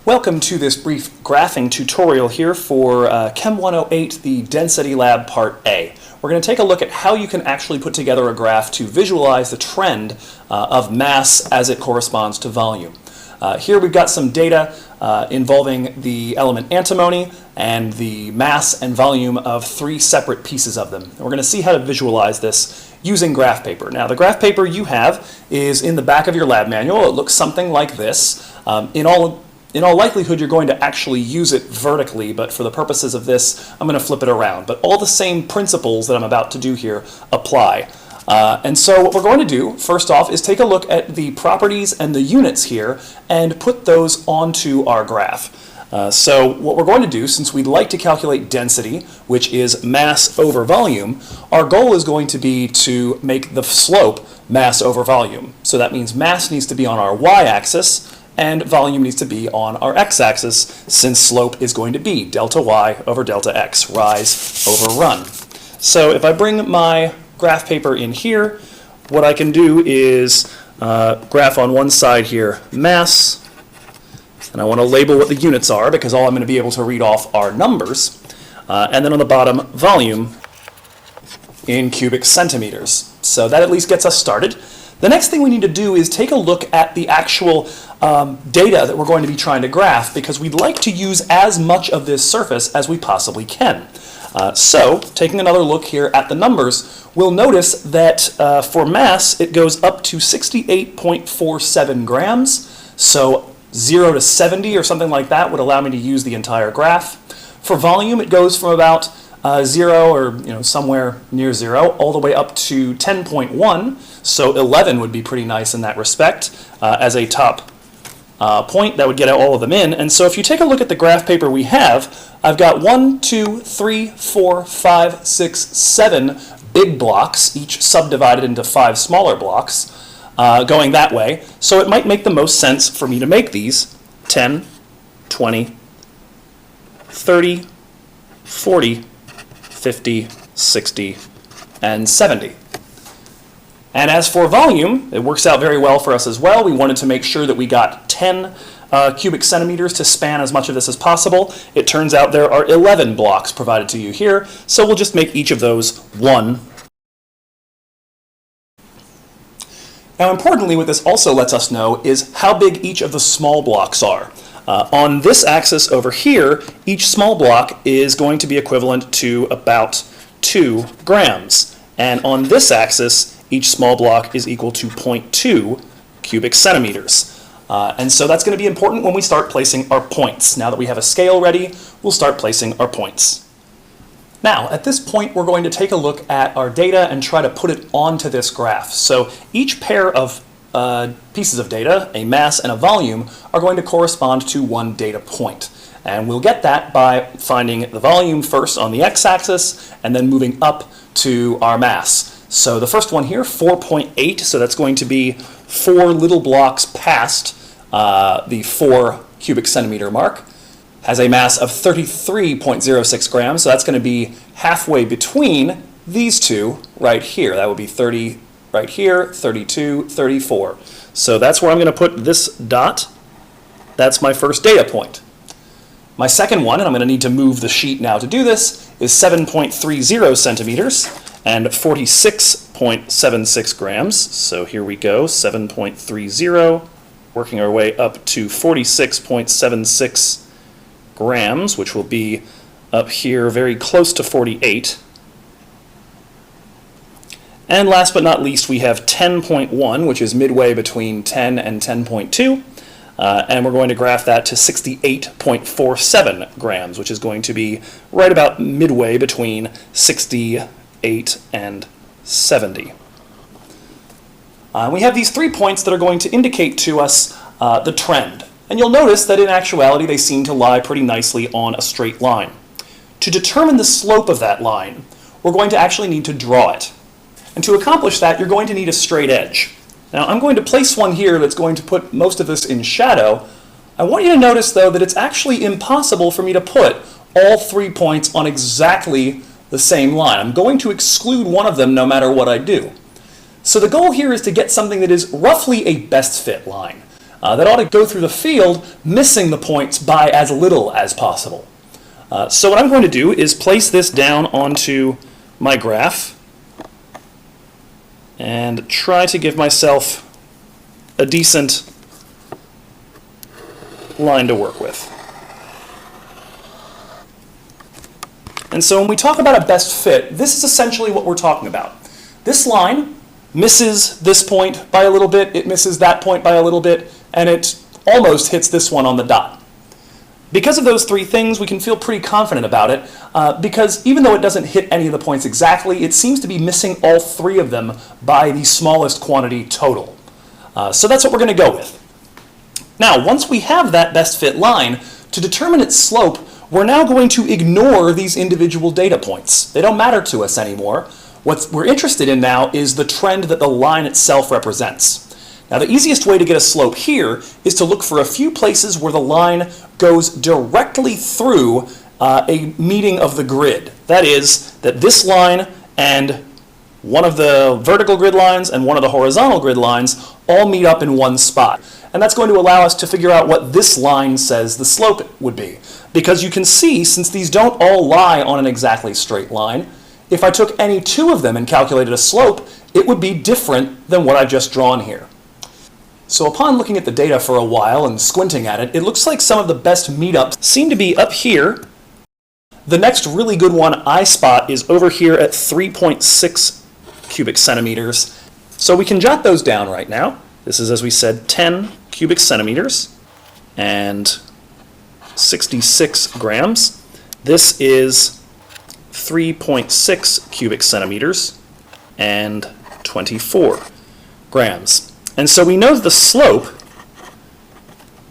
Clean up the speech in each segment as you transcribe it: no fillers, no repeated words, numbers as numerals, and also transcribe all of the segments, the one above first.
Welcome to this brief graphing tutorial here for Chem 108, the Density Lab Part A. We're going to take a look at how you can actually put together a graph to visualize the trend of mass as it corresponds to volume. Here we've got some data involving the element antimony and the mass and volume of three separate pieces of them. And we're going to see how to visualize this using graph paper. Now the graph paper you have is in the back of your lab manual. It looks something like this. In all likelihood, you're going to actually use it vertically, but for the purposes of this, I'm going to flip it around. But all the same principles that I'm about to do here apply. And so what we're going to do, first off, is take a look at the properties and the units here and put those onto our graph. So what we're going to do, since we'd like to calculate density, which is mass over volume, our goal is going to be to make the slope mass over volume. So that means mass needs to be on our y-axis, and volume needs to be on our x-axis, since slope is going to be delta y over delta x, rise over run. So if I bring my graph paper in here, what I can do is graph on one side here mass, and I want to label what the units are because all I'm going to be able to read off are numbers, and then on the bottom volume in cubic centimeters. So that at least gets us started. The next thing we need to do is take a look at the actual data that we're going to be trying to graph, because we'd like to use as much of this surface as we possibly can. So taking another look here at the numbers, we'll notice that for mass it goes up to 68.47 grams. So 0 to 70 or something like that would allow me to use the entire graph. For volume it goes from about 0 or somewhere near 0 all the way up to 10.1, so 11 would be pretty nice in that respect as a top point that would get all of them in. And so if you take a look at the graph paper we have, I've got 1, 2, 3, 4, 5, 6, 7 big blocks, each subdivided into 5 smaller blocks going that way. So it might make the most sense for me to make these 10, 20, 30, 40, 50, 60, and 70. And as for volume, it works out very well for us as well. We wanted to make sure that we got 10 cubic centimeters to span as much of this as possible. It turns out there are 11 blocks provided to you here, so we'll just make each of those 1. Now importantly, what this also lets us know is how big each of the small blocks are. On this axis over here, each small block is going to be equivalent to about 2 grams. And on this axis, each small block is equal to 0.2 cubic centimeters. And so that's going to be important when we start placing our points. Now that we have a scale ready, we'll start placing our points. Now, at this point, we're going to take a look at our data and try to put it onto this graph. So each pair of pieces of data, a mass and a volume, are going to correspond to one data point. And we'll get that by finding the volume first on the x-axis and then moving up to our mass. So the first one here, 4.8, so that's going to be 4 little blocks past the 4 cubic centimeter mark, has a mass of 33.06 grams, so that's going to be halfway between these two right here. That would be 30 right here, 32, 34. So that's where I'm going to put this dot. That's my first data point. My second one, and I'm going to need to move the sheet now to do this, is 7.30 centimeters and 46.76 grams. So here we go, 7.30, working our way up to 46.76 grams, which will be up here very close to 48. And last but not least, we have 10.1, which is midway between 10 and 10.2. And we're going to graph that to 68.47 grams, which is going to be right about midway between 68 and 70. We have these 3 points that are going to indicate to us the trend. And you'll notice that in actuality, they seem to lie pretty nicely on a straight line. To determine the slope of that line, we're going to actually need to draw it. And to accomplish that, you're going to need a straight edge. Now, I'm going to place one here that's going to put most of this in shadow. I want you to notice, though, that it's actually impossible for me to put all 3 points on exactly the same line. I'm going to exclude one of them no matter what I do. So the goal here is to get something that is roughly a best fit line. that ought to go through the field, missing the points by as little as possible. So what I'm going to do is place this down onto my graph and try to give myself a decent line to work with. And so when we talk about a best fit, this is essentially what we're talking about. This line misses this point by a little bit, it misses that point by a little bit, and it almost hits this one on the dot. Because of those three things, we can feel pretty confident about it, because even though it doesn't hit any of the points exactly, it seems to be missing all three of them by the smallest quantity total. So that's what we're going to go with. Now, once we have that best fit line, to determine its slope, we're now going to ignore these individual data points. They don't matter to us anymore. What we're interested in now is the trend that the line itself represents. Now, the easiest way to get a slope here is to look for a few places where the line goes directly through a meeting of the grid. That is, that this line and one of the vertical grid lines and one of the horizontal grid lines all meet up in one spot. And that's going to allow us to figure out what this line says the slope would be. Because you can see, since these don't all lie on an exactly straight line, if I took any two of them and calculated a slope, it would be different than what I've just drawn here. So upon looking at the data for a while and squinting at it, it looks like some of the best meetups seem to be up here. The next really good one I spot is over here at 3.6 cubic centimeters. So we can jot those down right now. This is, as we said, 10 cubic centimeters and 66 grams. This is 3.6 cubic centimeters and 24 grams. And so we know the slope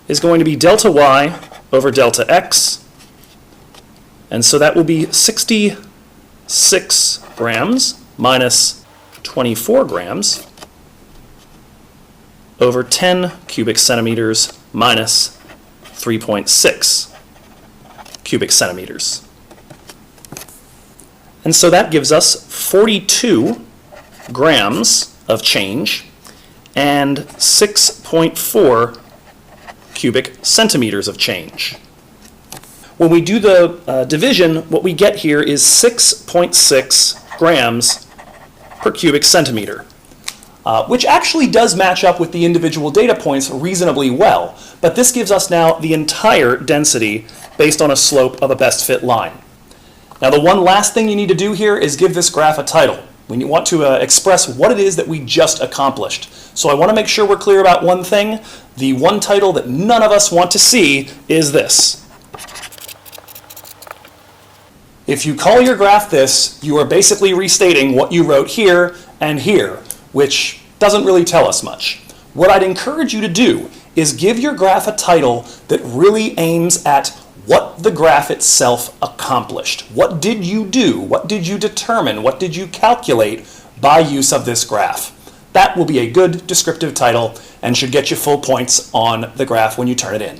is going to be delta y over delta x, and so that will be 66 grams minus 24 grams over 10 cubic centimeters minus 3.6 cubic centimeters. And so that gives us 42 grams of change and 6.4 cubic centimeters of change. When we do the division, what we get here is 6.6 grams per cubic centimeter, which actually does match up with the individual data points reasonably well. But this gives us now the entire density based on a slope of a best fit line. Now, the one last thing you need to do here is give this graph a title. We want to express what it is that we just accomplished. So I want to make sure we're clear about one thing. The one title that none of us want to see is this. If you call your graph this, you are basically restating what you wrote here and here, which doesn't really tell us much. What I'd encourage you to do is give your graph a title that really aims at what the graph itself accomplished. What did you do? What did you determine? What did you calculate by use of this graph? That will be a good descriptive title and should get you full points on the graph when you turn it in.